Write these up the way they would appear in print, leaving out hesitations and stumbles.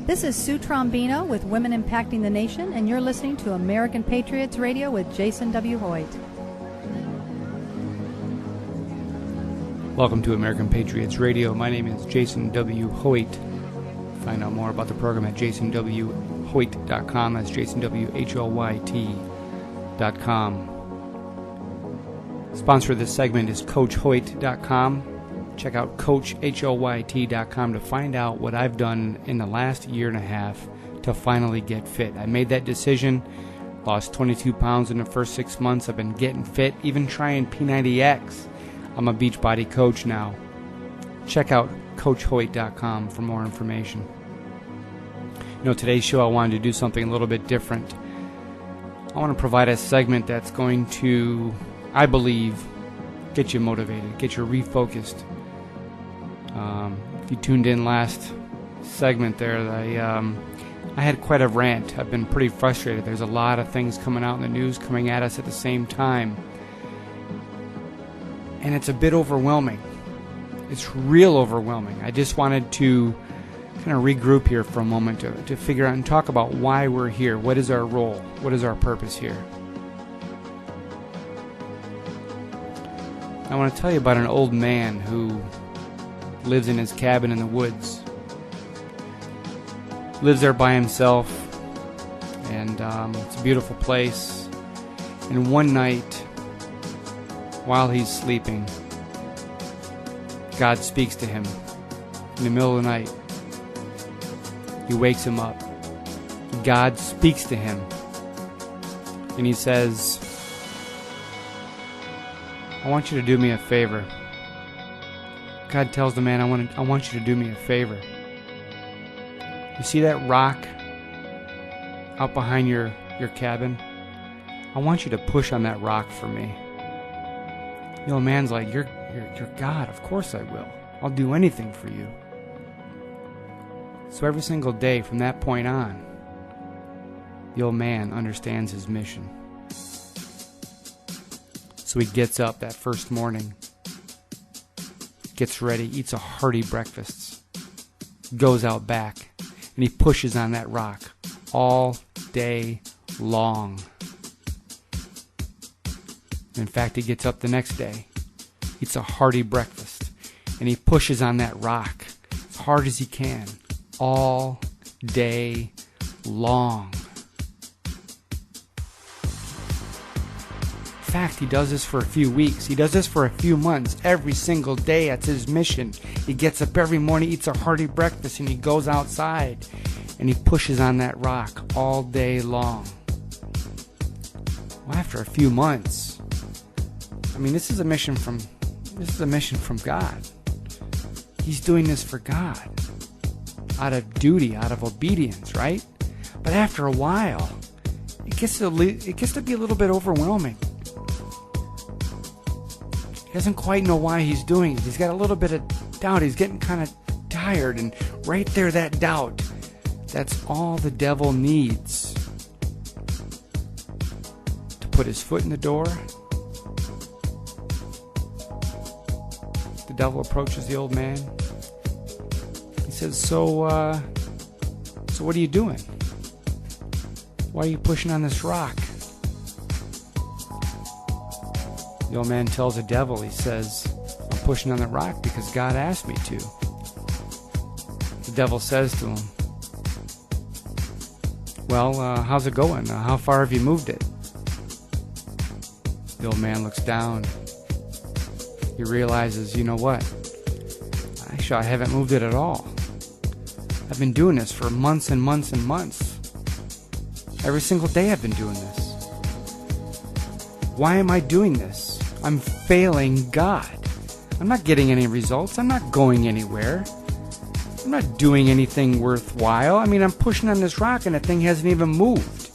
This is Sue Trombino with Women Impacting the Nation, and you're listening to American Patriots Radio with Jason W. Hoyt. Welcome to American Patriots Radio. My name is Jason W. Hoyt. Find out more about the program at JasonWHoyt.com. That's JasonWHoyt.com. Sponsor of this segment is CoachHoyt.com. Check out CoachHoyt.com to find out what I've done in the last year and a half to finally get fit. I made that decision, lost 22 pounds in the first 6 months. I've been getting fit, even trying P90X. I'm a Beachbody coach now. Check out CoachHoyt.com for more information. You know, today's show I wanted to do something a little bit different. I want to provide a segment that's going to, I believe, get you motivated, get you refocused. If you tuned in last segment there, I had quite a rant. I've been pretty frustrated. There's a lot of things coming out in the news, coming at us at the same time. And it's a bit overwhelming. It's real overwhelming. I just wanted to kind of regroup here for a moment to figure out and talk about why we're here. What is our role? What is our purpose here? I want to tell you about an old man who lives in his cabin in the woods. Lives there by himself, and it's a beautiful place. And one night, while he's sleeping, God speaks to him in the middle of the night. He wakes him up. God speaks to him, and he says, I want you to do me a favor. God tells the man, I want you to do me a favor. You see that rock out behind your cabin? I want you to push on that rock for me. The old man's like, you're God. Of course I will. I'll do anything for you. So every single day from that point on, the old man understands his mission. So he gets up that first morning, gets ready, eats a hearty breakfast, goes out back, and he pushes on that rock all day long. In fact, he gets up the next day, eats a hearty breakfast, and he pushes on that rock as hard as he can all day long. In fact, he does this for a few weeks. He does this for a few months. Every single day, that's his mission. He gets up every morning, eats a hearty breakfast, and he goes outside and he pushes on that rock all day long. Well, after a few months, this is a mission from God. He's doing this for God, out of duty, out of obedience, right? But after a while, it gets to be a little bit overwhelming. He doesn't quite know why he's doing it. He's got a little bit of doubt. He's getting kind of tired, and right there, that doubt, that's all the devil needs to put his foot in the door. The devil approaches the old man. He says, so what are you doing? Why are you pushing on this rock? The old man tells the devil, he says, I'm pushing on the rock because God asked me to. The devil says to him, well, how's it going? How far have you moved it? The old man looks down. He realizes, you know what? Actually, I haven't moved it at all. I've been doing this for months and months and months. Every single day I've been doing this. Why am I doing this? I'm failing God. I'm not getting any results. I'm not going anywhere. I'm not doing anything worthwhile. I'm pushing on this rock and the thing hasn't even moved.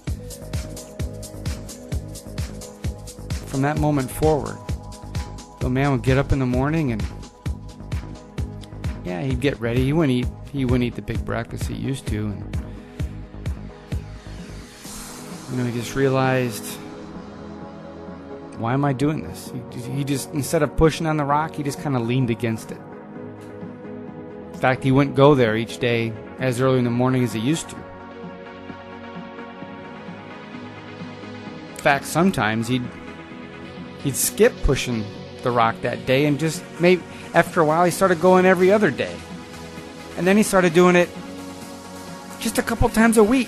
From that moment forward, the man would get up in the morning and he'd get ready. He wouldn't eat the big breakfast he used to, and he just realized, why am I doing this? He just, instead of pushing on the rock, he just kind of leaned against it. In fact, he wouldn't go there each day as early in the morning as he used to. In fact, sometimes he'd skip pushing the rock that day, and just maybe after a while he started going every other day. And then he started doing it just a couple times a week.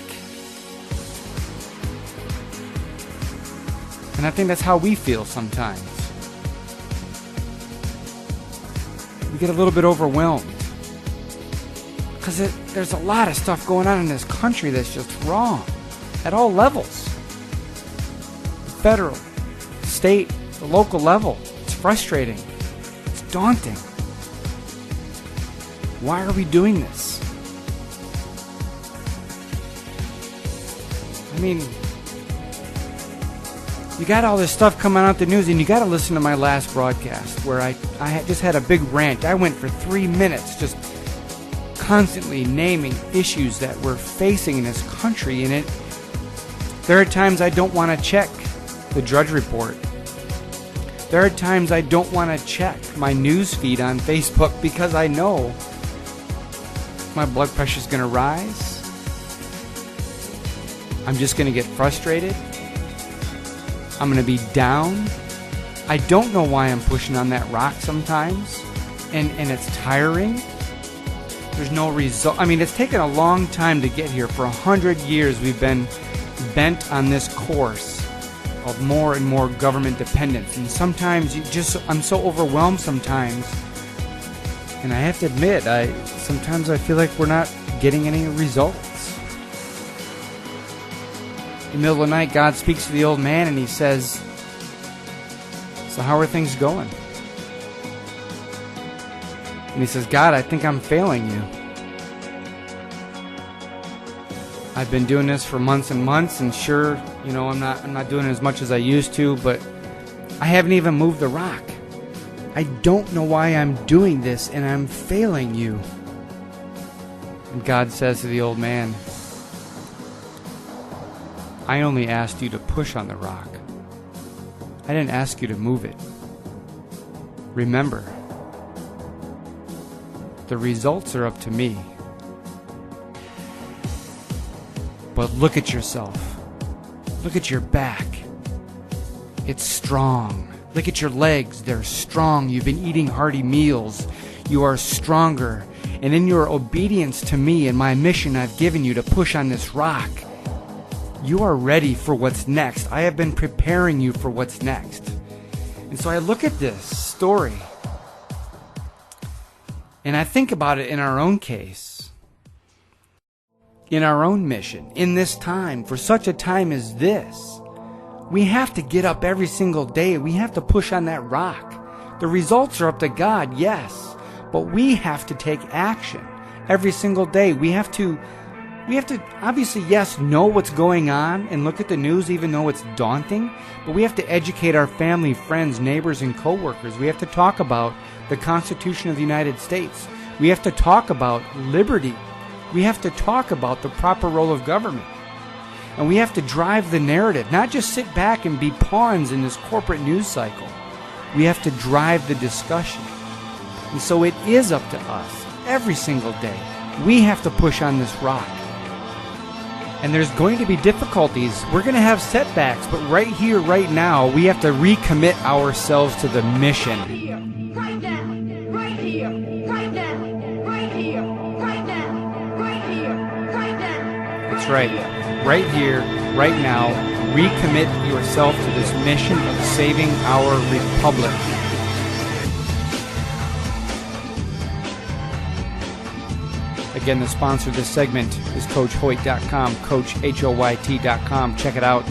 And I think that's how we feel sometimes. We get a little bit overwhelmed. Because there's a lot of stuff going on in this country that's just wrong. At all levels. Federal, state, the local level. It's frustrating. It's daunting. Why are we doing this? I mean, you got all this stuff coming out the news, and you got to listen to my last broadcast where I just had a big rant. I went for 3 minutes just constantly naming issues that we're facing in this country, and there are times I don't want to check the Drudge Report. There are times I don't want to check my news feed on Facebook because I know my blood pressure is going to rise. I'm just going to get frustrated. I'm going to be down. I don't know why I'm pushing on that rock sometimes, and it's tiring. There's no result. I mean, it's taken a long time to get here. For 100 years, we've been bent on this course of more and more government dependence, and sometimes I'm so overwhelmed sometimes, and I have to admit, sometimes I feel like we're not getting any results. In the middle of the night, God speaks to the old man, and he says, "So how are things going?" And he says, "God, I think I'm failing you. I've been doing this for months and months, and sure, I'm not doing as much as I used to, but I haven't even moved the rock. I don't know why I'm doing this, and I'm failing you." And God says to the old man, "I only asked you to push on the rock. I didn't ask you to move it. Remember, the results are up to me. But look at yourself. Look at your back. It's strong. Look at your legs. They're strong. You've been eating hearty meals. You are stronger. And in your obedience to me and my mission I've given you to push on this rock, you are ready for what's next. I have been preparing you for what's next." And so I look at this story, and I think about it in our own case, in our own mission, in this time, for such a time as this. We have to get up every single day. We have to push on that rock. The results are up to God, yes, but we have to take action every single day. We have to obviously, yes, know what's going on and look at the news even though it's daunting, but we have to educate our family, friends, neighbors, and coworkers. We have to talk about the Constitution of the United States. We have to talk about liberty. We have to talk about the proper role of government. And we have to drive the narrative, not just sit back and be pawns in this corporate news cycle. We have to drive the discussion. And so it is up to us every single day. We have to push on this rock. And there's going to be difficulties. We're going to have setbacks, but right here, right now, we have to recommit ourselves to the mission. Right now, right here, right now, right here, right now, right here, right now. That's right. Right here, right now, recommit yourself to this mission of saving our republic. Again, the sponsor of this segment is CoachHoyt.com, CoachHoyt.com. Check it out.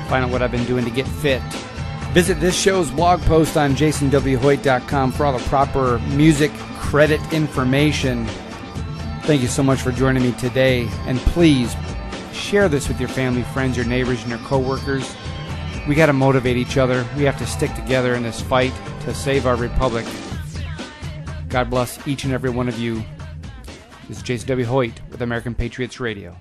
Find out what I've been doing to get fit. Visit this show's blog post on JasonWHoyt.com for all the proper music credit information. Thank you so much for joining me today. And please share this with your family, friends, your neighbors, and your coworkers. We got to motivate each other. We have to stick together in this fight to save our republic. God bless each and every one of you. This is Jason W. Hoyt with American Patriots Radio.